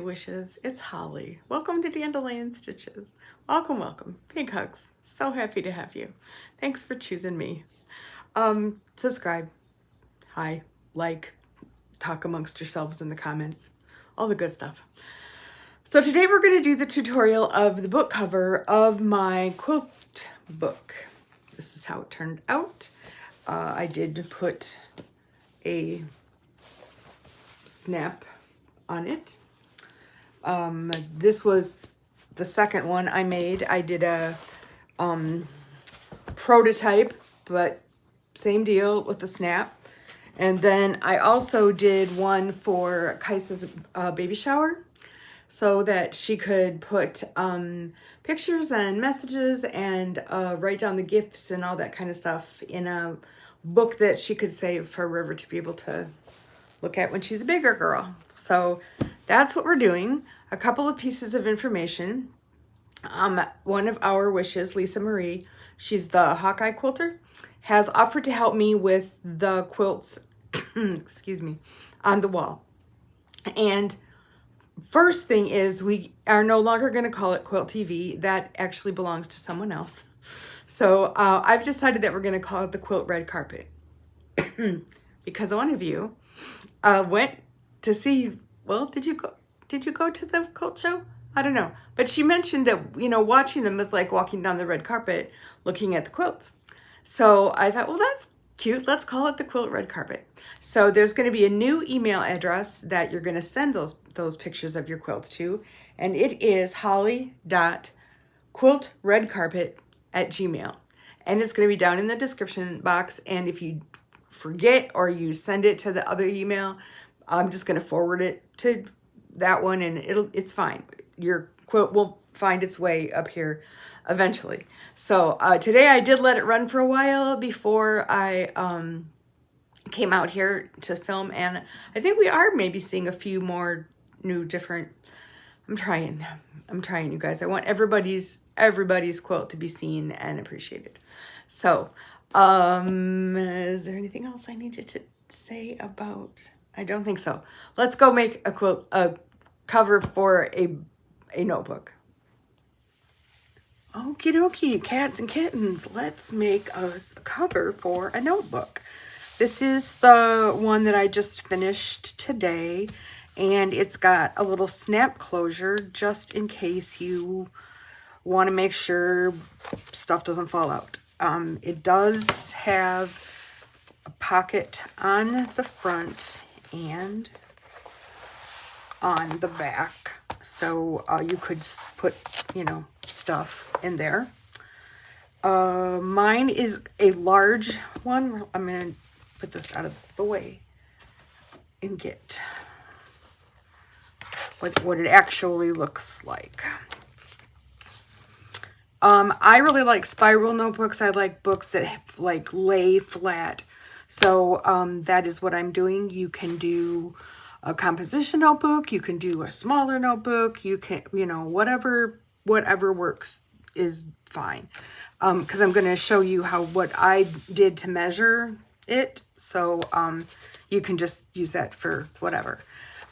wishes. It's Holly. Welcome to Dandelion Stitches. Welcome, welcome. Big hugs. So happy to have you. Thanks for choosing me. Subscribe. Hi. Like. Talk amongst yourselves in the comments. All the good stuff. So today we're going to do the tutorial of the book cover of my quilt book. This is how it turned out. I did put a snap on it. This was the second one I made. I did a prototype, but same deal with the snap. And then I also did one for Kaisa's baby shower so that she could put pictures and messages and write down the gifts and all that kind of stuff in a book that she could save for River to be able to look at when she's a bigger girl. So that's what we're doing. A couple of pieces of information. One of our wishes, Lisa Marie, she's the Hawkeye quilter, has offered to help me with the quilts, excuse me, on the wall. And first thing is we are no longer going to call it Quilt TV. That actually belongs to someone else. So I've decided that we're going to call it the Quilt Red Carpet because one of you went to see, well, did you go to the quilt show? I don't know. But she mentioned that, you know, watching them is like walking down the red carpet looking at the quilts. So I thought, well, that's cute. Let's call it the Quilt Red Carpet. So there's going to be a new email address that you're going to send those pictures of your quilts to. And it is holly.quiltredcarpet@gmail.com. And it's going to be down in the description box. And if you forget or you send it to the other email, I'm just going to forward it to that one and it's fine. Your quilt will find its way up here eventually. So today I did let it run for a while before I came out here to film, and I think we are maybe seeing a few more new different. I'm trying you guys. I want everybody's quilt to be seen and appreciated. So is there anything else I needed to say about? I don't think so. Let's go make a cover for a notebook. Okie dokie, cats and kittens. Let's make us a cover for a notebook. This is the one that I just finished today, and it's got a little snap closure just in case you want to make sure stuff doesn't fall out. It does have a pocket on the front and on the back, so you could put, you know, stuff in there. Mine is a large one. I'm gonna put this out of the way and get what it actually looks like. I really like spiral notebooks. I like books that like lay flat. So that is what I'm doing. You can do a composition notebook. You can do a smaller notebook. You can, you know, whatever works is fine. Because I'm going to show you what I did to measure it. So you can just use that for whatever.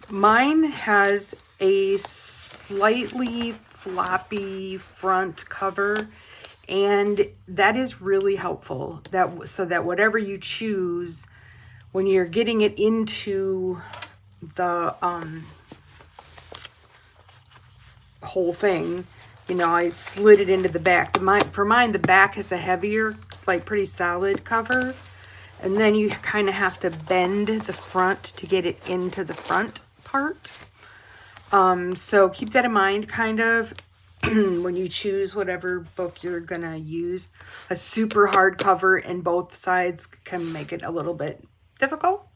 Mine has a slightly floppy front cover, and that is really helpful, so that whatever you choose when you're getting it into the whole thing, you know, I slid it into the back. For mine, the back is a heavier, like pretty solid cover, and then you kind of have to bend the front to get it into the front part. So keep that in mind, kind of, when you choose whatever book you're gonna use. A super hard cover in both sides can make it a little bit difficult.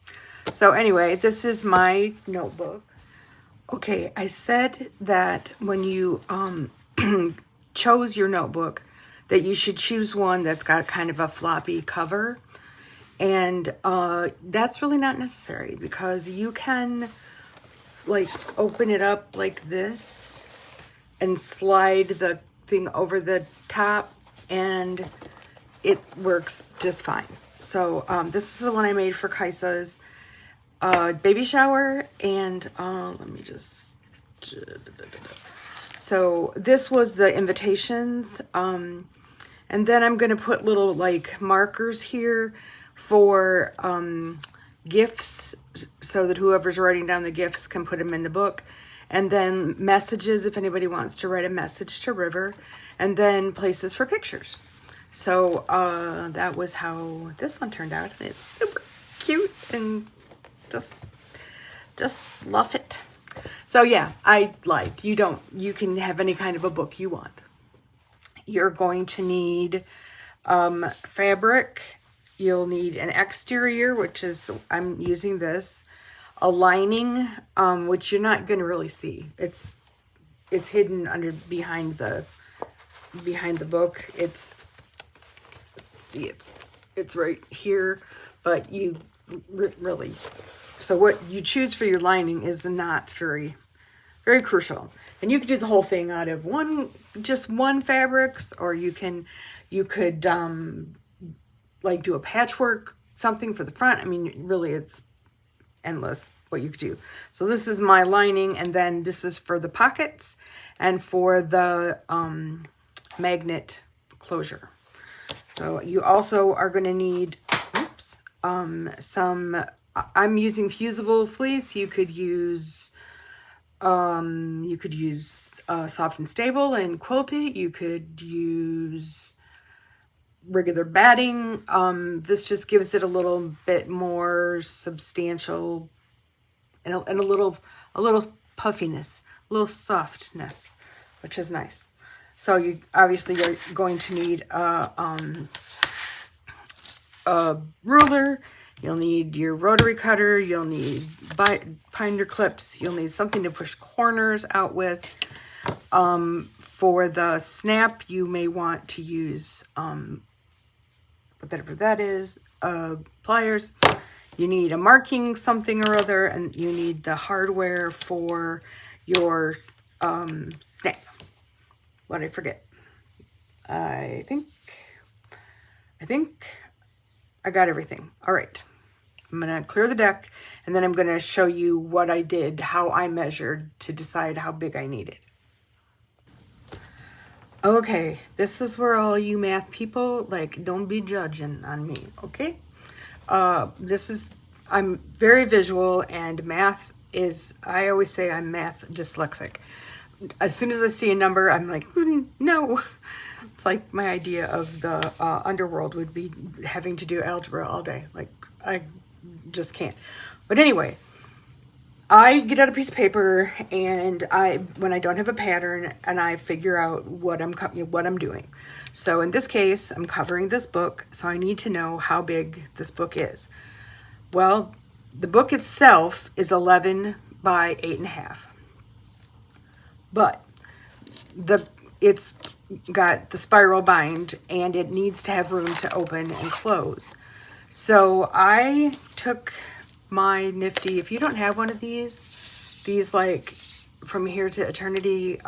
So anyway, this is my notebook. Okay, I said that when you chose your notebook, that you should choose one that's got kind of a floppy cover. And that's really not necessary, because you can like open it up like this and slide the thing over the top, and it works just fine. So this is the one I made for Kaisa's baby shower, and let me just So this was the invitations. And then I'm going to put little like markers here for gifts so that whoever's writing down the gifts can put them in the book. And then messages if anybody wants to write a message to River. And then places for pictures. So that was how this one turned out. It's super cute and just love it. So yeah, I lied. You can have any kind of a book you want. You're going to need fabric. You'll need an exterior, which is, I'm using this, a lining, which you're not going to really see. It's hidden behind the book. Let's see, it's right here, but you really, so what you choose for your lining is not very crucial. And you could do the whole thing out of just one fabrics, or you could like do a patchwork something for the front. I mean, really it's endless what you could do. So this is my lining, and then this is for the pockets and for the magnet closure. So you also are going to need some, I'm using fusible fleece. You could use soft and stable and quilted. You could use regular batting. This just gives it a little bit more substantial and a little puffiness, a little softness, which is nice. So you obviously you're going to need a ruler. You'll need your rotary cutter. You'll need binder clips. You'll need something to push corners out with. For the snap, you may want to use whatever that is, pliers. You need a marking something or other, and you need the hardware for your snap. What did I forget? I think I got everything. All right. I'm going to clear the deck, and then I'm going to show you what I did, how I measured to decide how big I needed. Okay, this is where all you math people, like, don't be judging on me, okay? I'm very visual, and math is, I always say I'm math dyslexic. As soon as I see a number, I'm like, no. It's like my idea of the underworld would be having to do algebra all day. Like, I just can't. But anyway, I get out a piece of paper, and when I don't have a pattern, and I figure out what I'm doing. So in this case, I'm covering this book, so I need to know how big this book is. Well, the book itself is 11 by 8.5. But it's got the spiral bind, and it needs to have room to open and close. So I took my nifty, if you don't have one of these like from here to eternity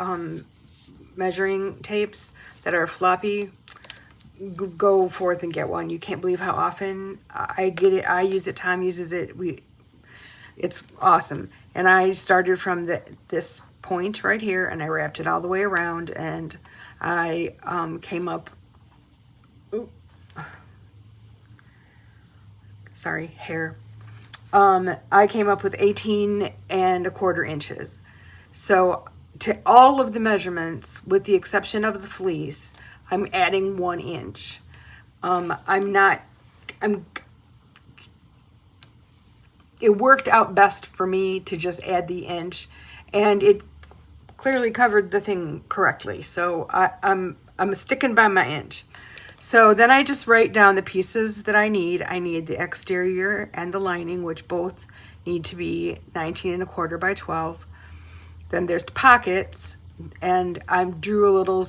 measuring tapes that are floppy, go forth and get one. You can't believe how often I get it. I use it, Tom uses it. It's awesome. And I started from this point right here, and I wrapped it all the way around, and I came up, sorry, hair. I came up with 18.25 inches. So to all of the measurements, with the exception of the fleece, I'm adding 1 inch. It worked out best for me to just add the inch, and it clearly covered the thing correctly. So I'm sticking by my inch. So then I just write down the pieces that I need. I need the exterior and the lining, which both need to be 19.25 by 12. Then there's pockets, and I drew a little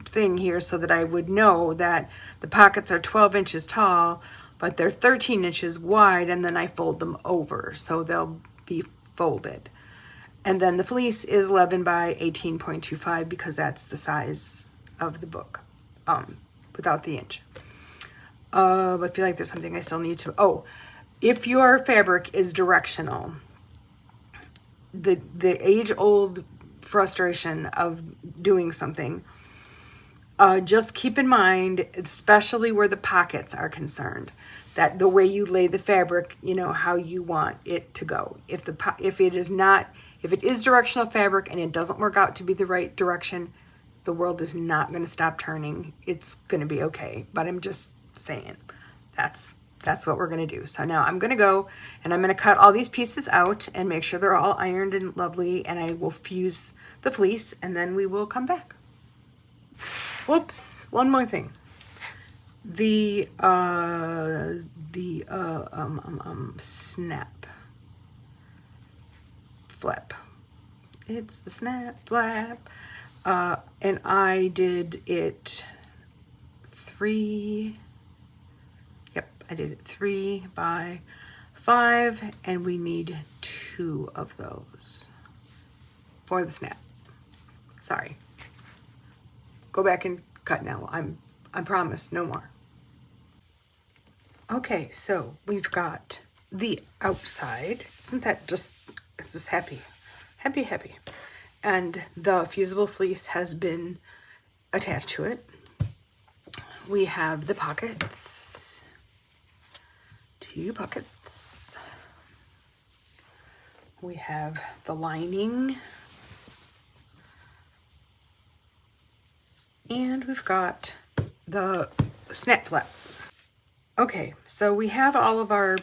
thing here so that I would know that the pockets are 12 inches tall, but they're 13 inches wide, and then I fold them over, so they'll be folded. And then the fleece is 11 by 18.25 because that's the size of the book. Without the inch. But I feel like there's something I still need to, if your fabric is directional, the age-old frustration of doing something. Just keep in mind, especially where the pockets are concerned, that the way you lay the fabric, you know, how you want it to go. If it is directional fabric and it doesn't work out to be the right direction, the world is not going to stop turning. It's going to be okay. But I'm just saying, that's what we're going to do. So now I'm going to go and I'm going to cut all these pieces out and make sure they're all ironed and lovely, and I will fuse the fleece and then we will come back. Whoops, one more thing. The snap flap. It's the snap flap. And I did it 3 by 5, and we need 2 of those for the snap. Sorry. Go back and cut now. I promise, no more. Okay, so we've got the outside. Isn't that just, it's just happy. Happy, happy. And the fusible fleece has been attached to it. We have the pockets. 2 pockets. We have the lining. And we've got the snap flap. Okay, so we have all of our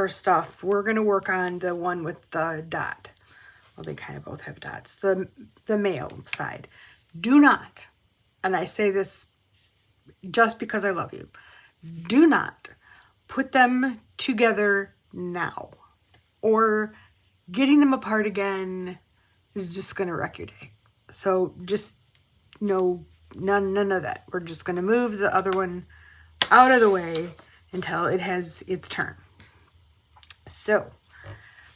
stuff. We're gonna work on the one with the dot. Well, they kind of both have dots. The male side. Do not, and I say this just because I love you, do not put them together now, or getting them apart again is just gonna wreck your day. So just no, none of that. We're just gonna move the other one out of the way until it has its turn. So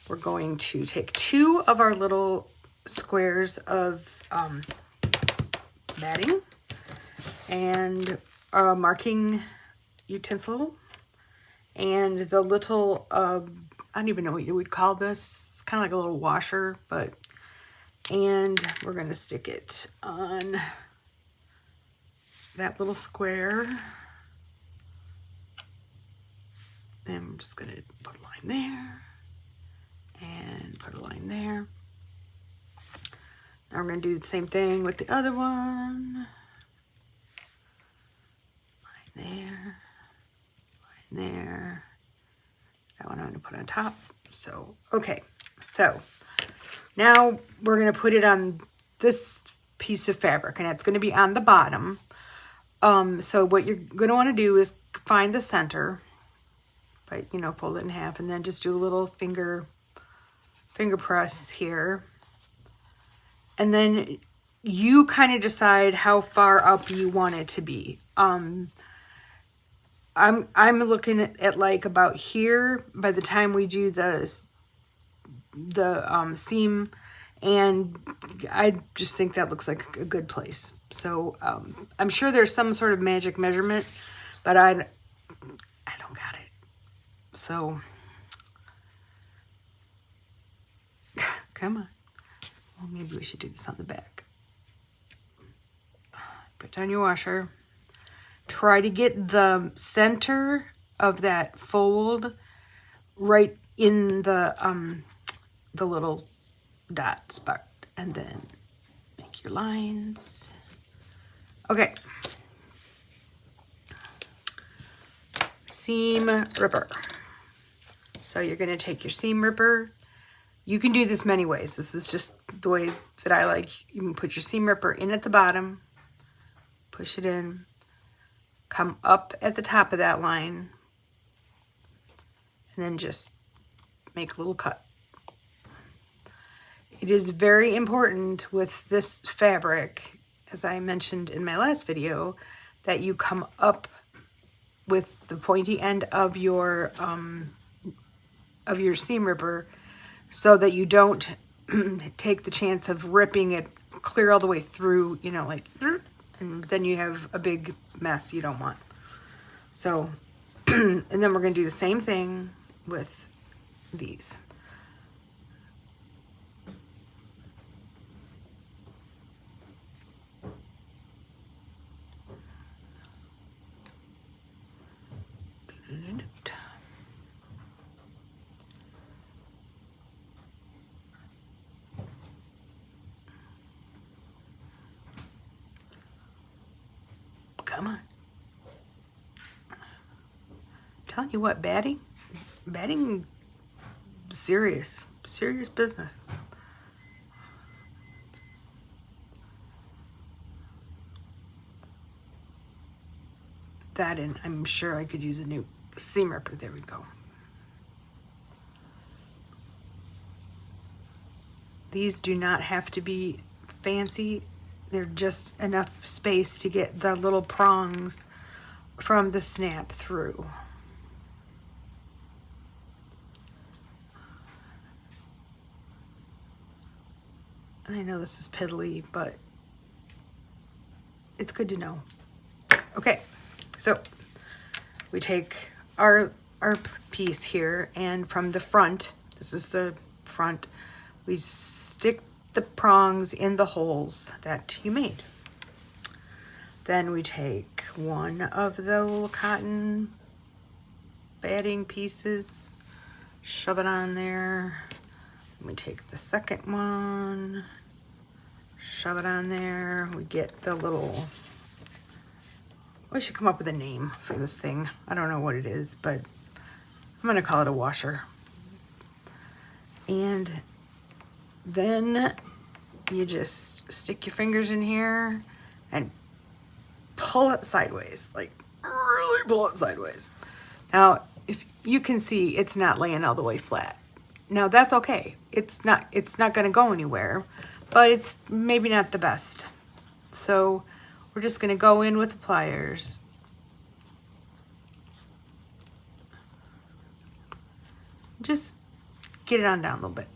we're going to take 2 of our little squares of matting and a marking utensil and the little, I don't even know what you would call this. It's kind of like a little washer, and we're going to stick it on that little square. Then I'm just going to put a line there and put a line there. Now we're going to do the same thing with the other one. Line there, line there. That one I'm going to put on top. So, okay. So now we're going to put it on this piece of fabric, and it's going to be on the bottom. So what you're going to want to do is find the center, but fold it in half, and then just do a little finger press here. And then you kind of decide how far up you want it to be. I'm looking at like about here by the time we do the seam, and I just think that looks like a good place. So I'm sure there's some sort of magic measurement, but I don't got it. So come on. Well, maybe we should do this on the back. Put down your washer. Try to get the center of that fold right in the little dot spot, and then make your lines. Okay. Seam ripper. So you're going to take your seam ripper. You can do this many ways. This is just the way that I like. You can put your seam ripper in at the bottom, push it in, come up at the top of that line, and then just make a little cut. It is very important with this fabric, as I mentioned in my last video, that you come up with the pointy end of your seam ripper, so that you don't take the chance of ripping it clear all the way through, like, and then you have a big mess you don't want. So, and then we're going to do the same thing with these. Come on. I'm telling you what, batting, serious business. That, and I'm sure I could use a new seam ripper. There we go. These do not have to be fancy. They're just enough space to get the little prongs from the snap through. And I know this is piddly, but it's good to know. Okay, so we take our piece here, and from the front, this is the front, we stick the prongs in the holes that you made. Then we take one of the little cotton batting pieces, shove it on there. We take the second one, shove it on there. We get the little, we should come up with a name for this thing. I don't know what it is, but I'm gonna call it a washer. And then you just stick your fingers in here and pull it sideways, like really pull it sideways. Now, if you can see, it's not laying all the way flat. Now that's okay. It's not gonna go anywhere, but it's maybe not the best. So we're just gonna go in with the pliers. Just get it on down a little bit.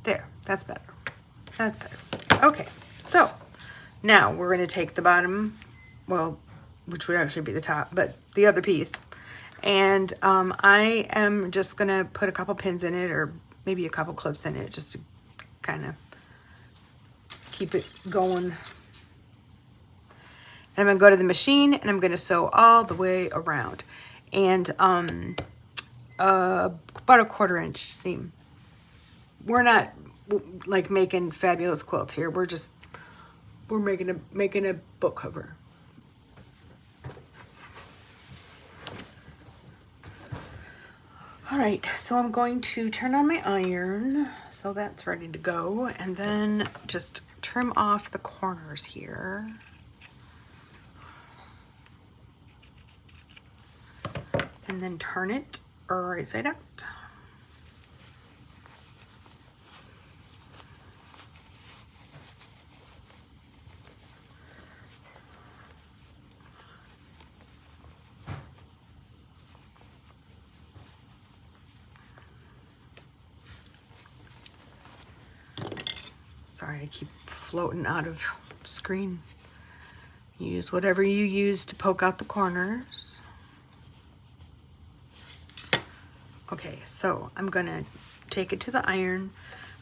There, that's better. That's better. Okay, so now we're gonna take the bottom, well, which would actually be the top, but the other piece. And I am just gonna put a couple pins in it, or maybe a couple clips in it, just to kind of keep it going. And I'm gonna go to the machine and I'm gonna sew all the way around. And about a 1/4 inch seam. We're not like making fabulous quilts here. We're making a book cover. All right, so I'm going to turn on my iron, so that's ready to go, and then just trim off the corners here. And then turn it right side out. Sorry, I keep floating out of screen. Use whatever you use to poke out the corners. Okay, so I'm gonna take it to the iron,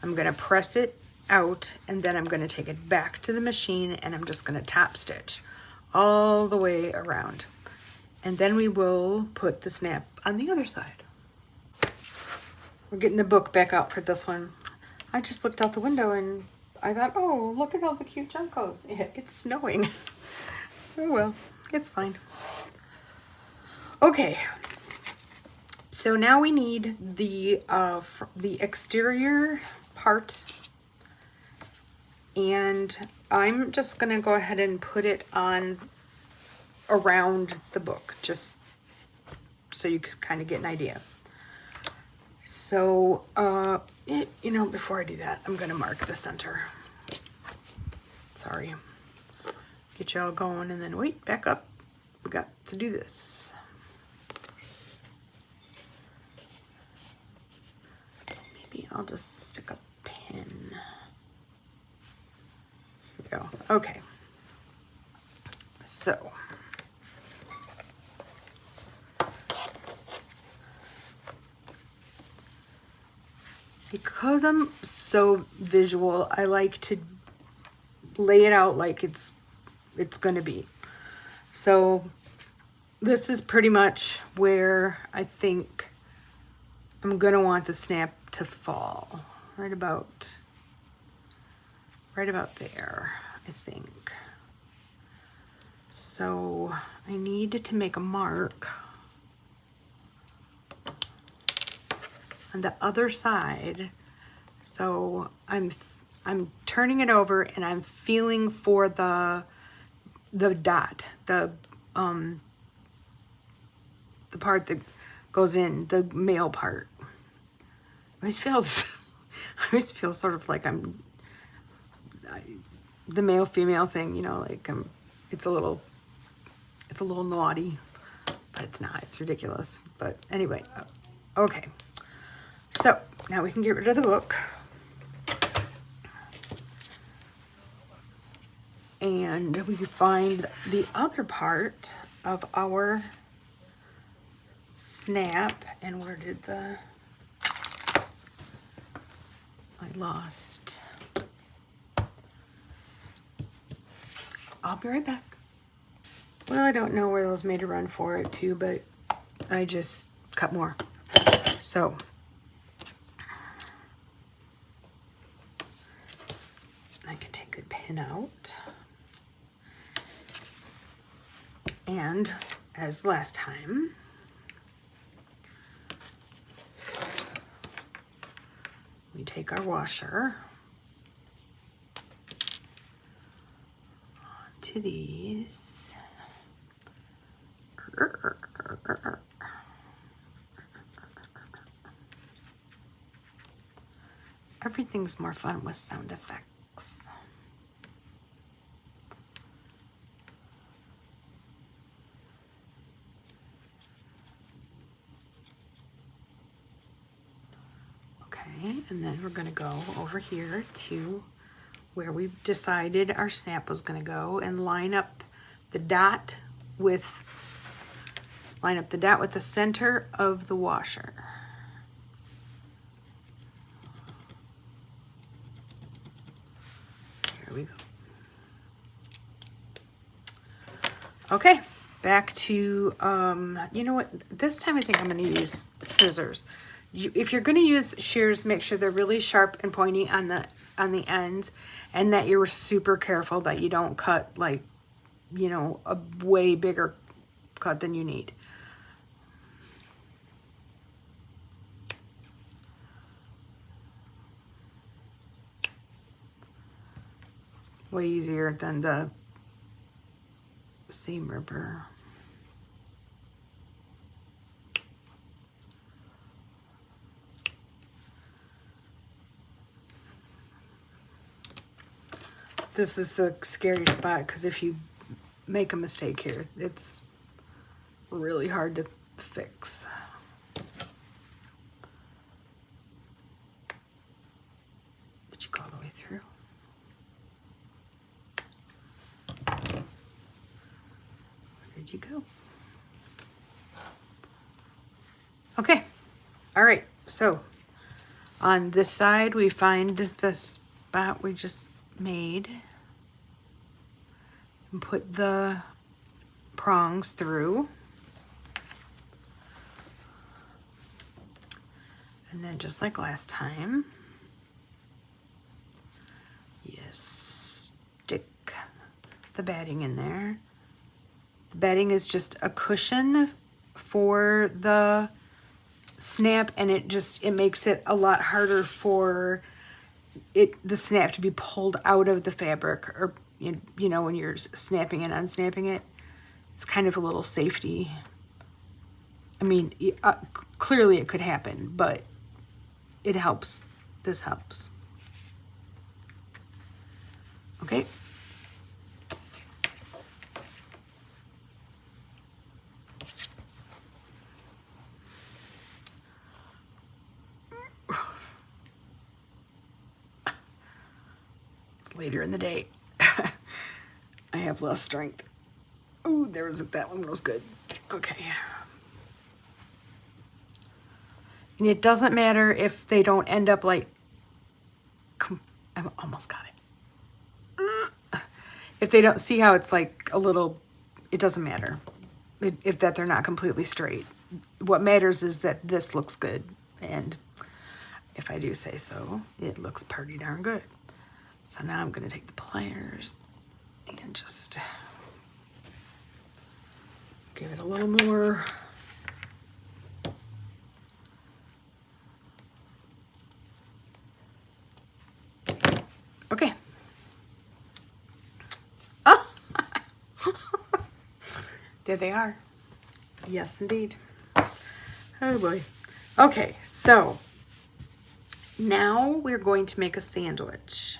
I'm gonna press it out, and then I'm gonna take it back to the machine, and I'm just gonna top stitch all the way around. And then we will put the snap on the other side. We're getting the book back out for this one. I just looked out the window and I thought, oh, look at all the cute juncos. It's snowing. Oh well, it's fine. Okay, so now we need the exterior part, and I'm just gonna go ahead and put it on around the book, just so you can kind of get an idea. So, you know, before I do that, I'm gonna mark the center. Sorry. Get you all going, and then wait, back up. We got to do this. Maybe I'll just stick a pin. There we go. Okay. So. Because I'm so visual, I like to lay it out like it's gonna be. So this is pretty much where I think I'm gonna want the snap to fall. right about there, I think. So I needed to make a mark on the other side. So I'm turning it over and I'm feeling for the dot, the part that goes in, the male part. I always feel sort of like the male female thing, you know, like it's a little naughty, but it's not. It's ridiculous. But anyway, okay. So now we can get rid of the book. And we find the other part of our snap. And where did I lost. I'll be right back. Well, I don't know where those made a run for it too, but I just cut more. So I can take the pin out. And as last time, we take our washer onto these. Everything's more fun with sound effects. Okay, and then we're going to go over here to where we decided our snap was going to go and line up the dot with the center of the washer. Here we go. Okay, back to, you know what, this time I think I'm going to use scissors. If you're going to use shears, make sure they're really sharp and pointy on the ends, and that you're super careful that you don't cut, like, you know, a way bigger cut than you need. It's way easier than the seam ripper. This is the scary spot, because if you make a mistake here, it's really hard to fix. Did you go all the way through? Where did you go? Okay, all right, so on this side we find the spot we just made and put the prongs through, and then just like last time, you stick the batting in there. The batting is just a cushion for the snap, and it makes it a lot harder for the snap to be pulled out of the fabric, or you know, when you're snapping and unsnapping it. It's kind of a little safety. I mean, clearly it could happen, but it helps. This helps. Okay. Later in the day. I have less strength. Oh, that one was good. Okay. And it doesn't matter if they don't end up like, I almost got it. If they don't see how it's like a little, it doesn't matter if they're not completely straight. What matters is that this looks good. And if I do say so. It looks pretty darn good. So now I'm gonna take the pliers and just give it a little more. Okay. Oh, there they are. Yes, indeed. Oh boy. Okay, so now we're going to make a sandwich.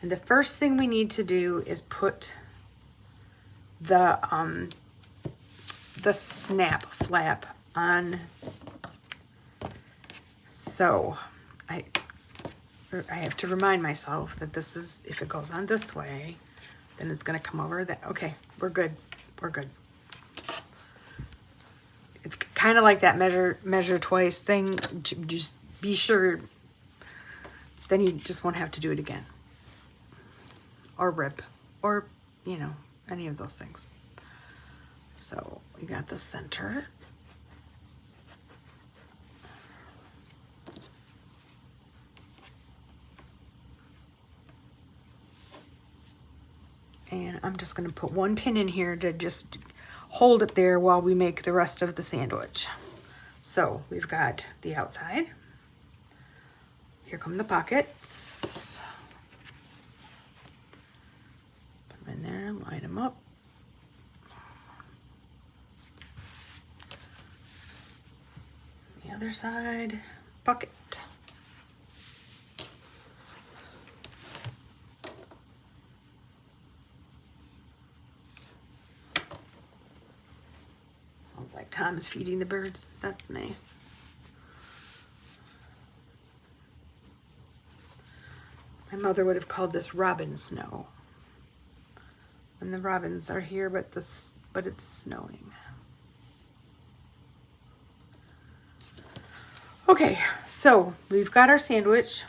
And the first thing we need to do is put the snap flap on. So I have to remind myself that this is, if it goes on this way, then it's gonna come over that. Okay, we're good, we're good. It's kind of like that measure twice thing. Just be sure, then you just won't have to do it again. Or rip, or, you know, any of those things. So we got the center. And I'm just gonna put one pin in here to just hold it there while we make the rest of the sandwich. So we've got the outside. Here come the pockets. Put them in there, line them up. The other side, pocket. Sounds like Tom is feeding the birds. That's nice. My mother would have called this robin snow. And the robins are here, but it's snowing. Okay, so we've got our sandwich,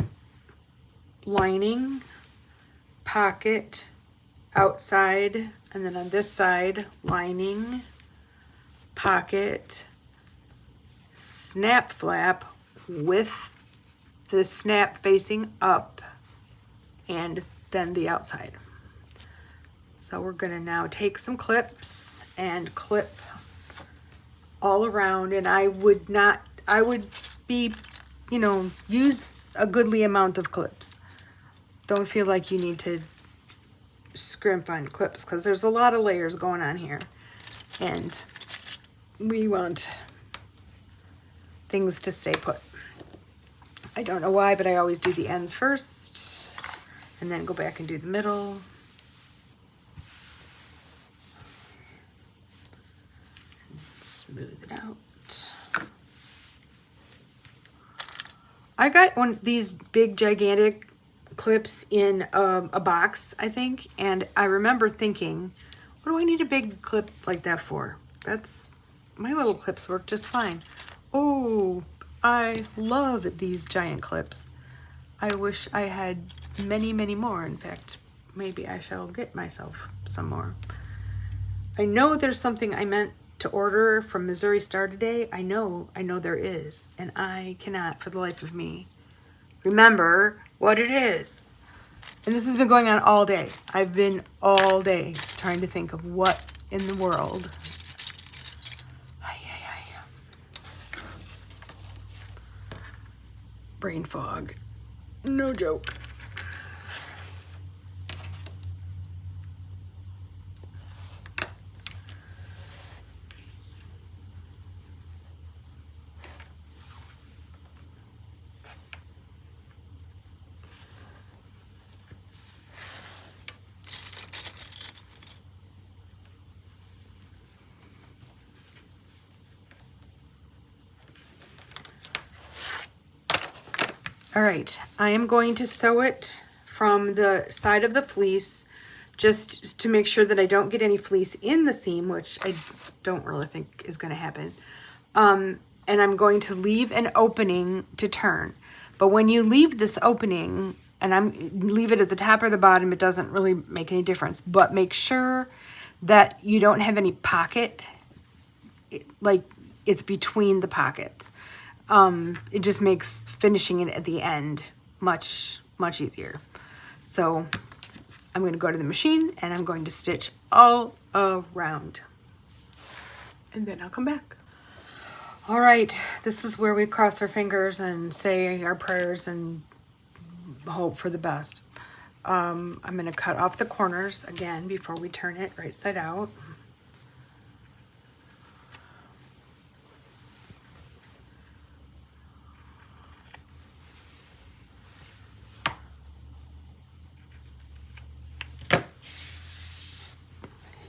lining, pocket, outside, and then on this side, lining, pocket, snap flap with the snap facing up, and then the outside. So we're gonna now take some clips and clip all around, and I would be, you know, use a goodly amount of clips. Don't feel like you need to scrimp on clips because there's a lot of layers going on here, and we want things to stay put. I don't know why, but I always do the ends first and then go back and do the middle. Smooth it out. I got one of these big gigantic clips in a box, I think, and I remember thinking, what do I need a big clip like that for? My little clips work just fine. Oh, I love these giant clips. I wish I had many, many more. In fact, maybe I shall get myself some more. I know there's something I meant to order from Missouri Star today. I know there is, and I cannot for the life of me remember what it is. And this has been going on all day. I've been all day trying to think of what in the world. Brain fog. No joke. All right, I am going to sew it from the side of the fleece just to make sure that I don't get any fleece in the seam, which I don't really think is going to happen. And I'm going to leave an opening to turn. But when you leave this opening, and leave it at the top or the bottom, it doesn't really make any difference. But make sure that you don't have any pocket, like it's between the pockets. it just makes finishing it at the end much easier. So I'm going to go to the machine and I'm going to stitch all around, and then I'll come back. All right, this is where we cross our fingers and say our prayers and hope for the best. I'm going to cut off the corners again before we turn it right side out.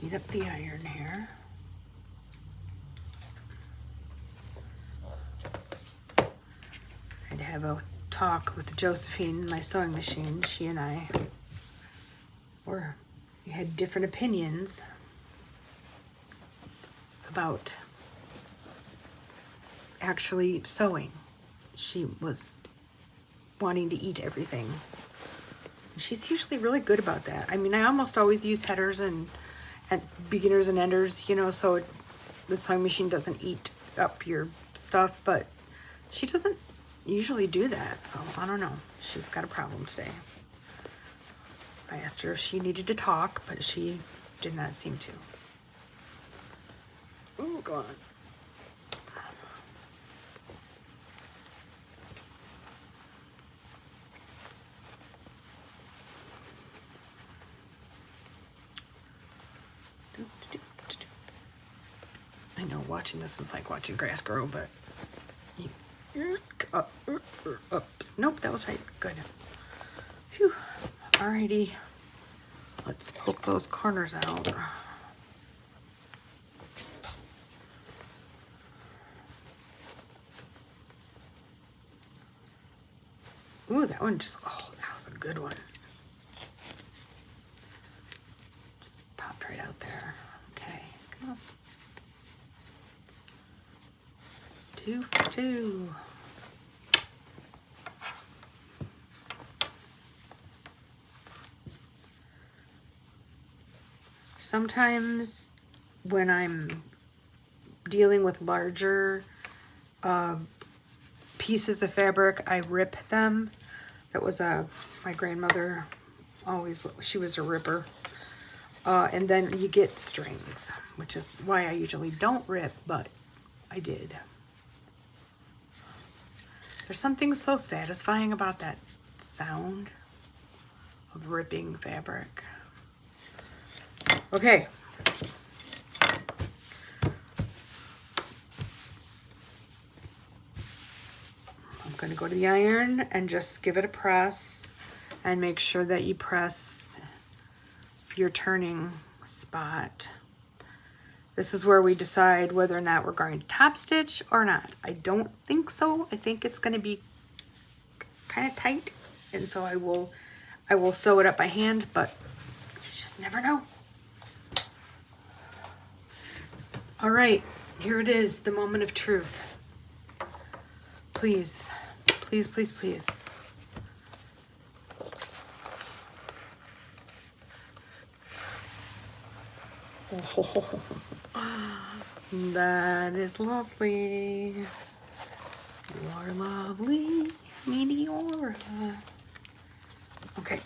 Heat up the iron here. I'd have a talk with Josephine, my sewing machine. She and I we had different opinions about actually sewing. She was wanting to eat everything. She's usually really good about that. I mean, I almost always use headers and beginners and enders, you know, so the sewing machine doesn't eat up your stuff, but she doesn't usually do that, so I don't know. She's got a problem today. I asked her if she needed to talk, but she did not seem to. Oh, God. I know watching this is like watching grass grow, but oops, nope, that was right. Good. Phew. Alrighty, let's poke those corners out. Ooh, that one just, oh, that was a good one. Just popped right out there. Okay, come on. 2 for 2. Sometimes when I'm dealing with larger pieces of fabric, I rip them. That was my grandmother always, she was a ripper. And then you get strings, which is why I usually don't rip, but I did. There's something so satisfying about that sound of ripping fabric. Okay. I'm going to go to the iron and just give it a press and make sure that you press your turning spot. This is where we decide whether or not we're going to top stitch or not. I don't think so. I think it's going to be kind of tight, and so I will sew it up by hand, but you just never know. All right, here it is, the moment of truth. Please, please, please, please. Oh, that is lovely. You are lovely, Meteora. Okay.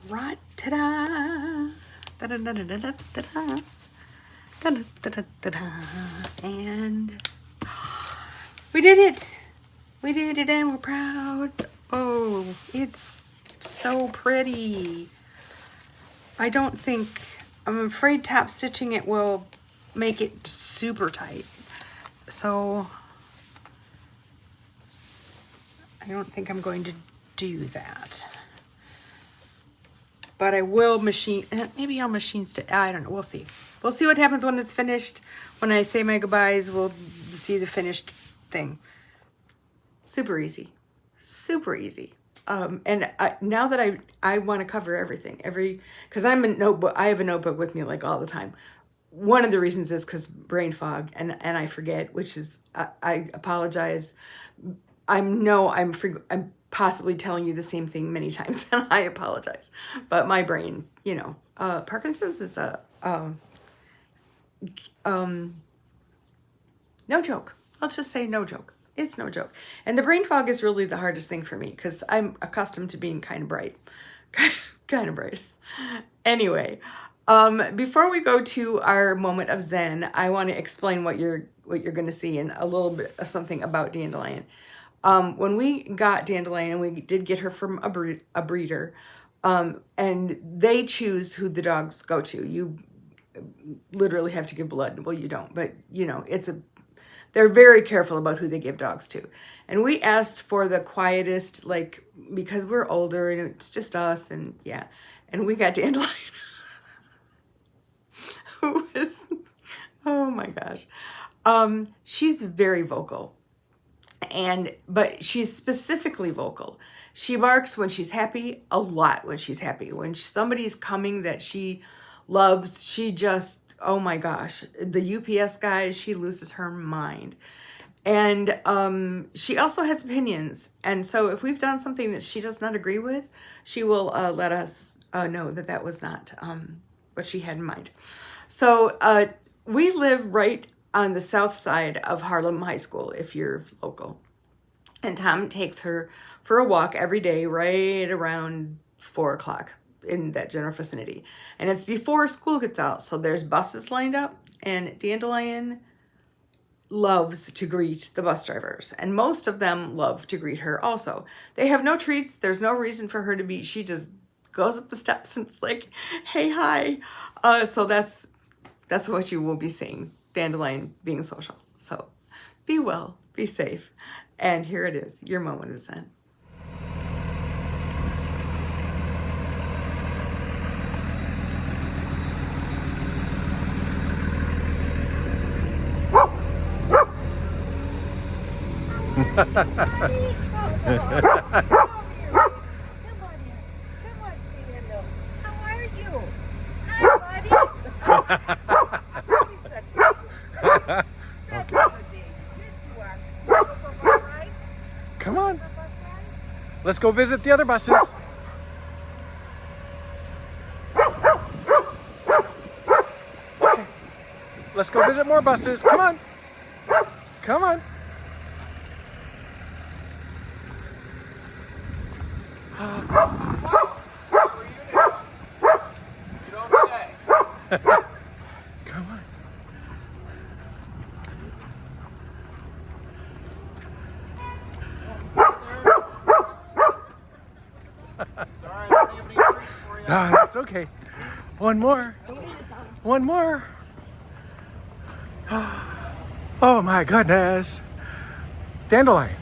Right, ta-da! Da-da-da-da-da-da-da. Da-da-da-da-da-da. And we did it! We did it and we're proud. Oh, it's so pretty. I'm afraid top stitching it will make it super tight. So I don't think I'm going to do that. But I will machine, maybe I'll machine stitch, I don't know, we'll see. We'll see what happens when it's finished. When I say my goodbyes, we'll see the finished thing. Super easy, super easy. And now that I want to cover everything, because I have a notebook with me like all the time. One of the reasons is because brain fog and I forget, which is, I apologize. I'm possibly telling you the same thing many times, and I apologize. But my brain, you know, Parkinson's is no joke. Let's just say no joke. It's no joke. And the brain fog is really the hardest thing for me because I'm accustomed to being kind of bright. Kind of bright. Anyway, before we go to our moment of Zen, I want to explain what you're going to see and a little bit of something about Dandelion. When we got Dandelion, and we did get her from a breeder, and they choose who the dogs go to. You literally have to give blood. Well, you don't, but you know, they're very careful about who they give dogs to. And we asked for the quietest, like, because we're older and it's just us, and yeah. And we got Dandelion, who is, oh my gosh. She's very vocal. But she's specifically vocal. She barks when she's happy, a lot when she's happy. When somebody's coming that she loves, she just, oh my gosh, the UPS guy, she loses her mind. And she also has opinions. And so if we've done something that she does not agree with, she will let us know that that was not what she had in mind. So we live right on the south side of Harlem High School, if you're local. And Tom takes her for a walk every day right around 4 o'clock in that general vicinity. And it's before school gets out, so there's buses lined up, and Dandelion loves to greet the bus drivers, and most of them love to greet her also. They have no treats. There's no reason for her to be. She just goes up the steps and it's like, hey, hi. So that's what you will be seeing, Dandelion being social. So be well, be safe. And here it is, your moment of Zen. Come on, say hello. How are you? Hi, buddy. Such a good day. Yes, you are. Go for a bus ride? Come on. Go for a bus ride? Let's go visit the other buses. Okay. Let's go visit more buses. Come on. Come on. You don't say. Come on. Sorry, I don't have any treats for you. Ah, that's okay. One more. One more. Oh my goodness. Dandelion.